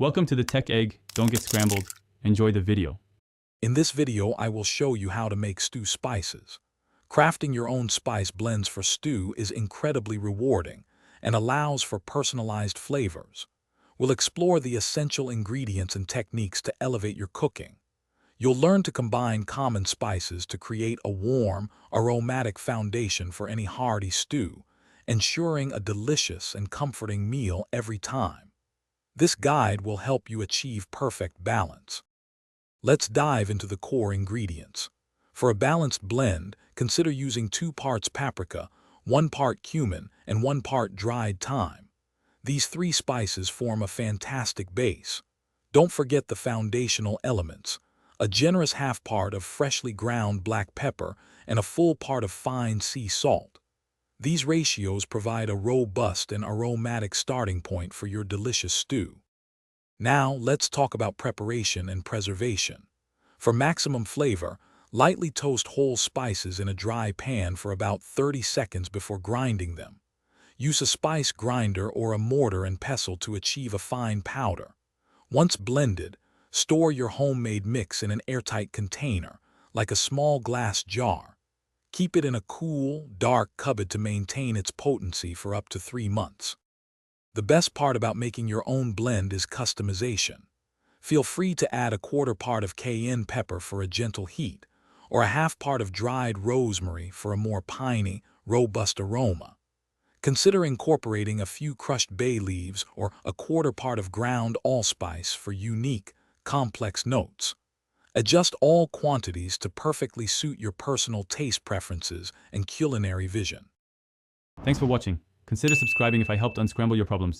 Welcome to the Tech Egg. Don't get scrambled. Enjoy the video. In this video, I will show you how to make stew spices. Crafting your own spice blends for stew is incredibly rewarding and allows for personalized flavors. We'll explore the essential ingredients and techniques to elevate your cooking. You'll learn to combine common spices to create a warm, aromatic foundation for any hearty stew, ensuring a delicious and comforting meal every time. This guide will help you achieve perfect balance. Let's dive into the core ingredients. For a balanced blend, consider using 2 parts paprika, 1 part cumin, and 1 part dried thyme. These 3 spices form a fantastic base. Don't forget the foundational elements: a generous half part of freshly ground black pepper and a full part of fine sea salt. These ratios provide a robust and aromatic starting point for your delicious stew. Now, let's talk about preparation and preservation. For maximum flavor, lightly toast whole spices in a dry pan for about 30 seconds before grinding them. Use a spice grinder or a mortar and pestle to achieve a fine powder. Once blended, store your homemade mix in an airtight container, like a small glass jar. Keep it in a cool, dark cupboard to maintain its potency for up to 3 months. The best part about making your own blend is customization. Feel free to add a 1/4 part of cayenne pepper for a gentle heat, or a 1/2 part of dried rosemary for a more piney, robust aroma. Consider incorporating a few crushed bay leaves or a 1/4 part of ground allspice for unique, complex notes. Adjust all quantities to perfectly suit your personal taste preferences and culinary vision. Thanks for watching. Consider subscribing if I helped unscramble your problems.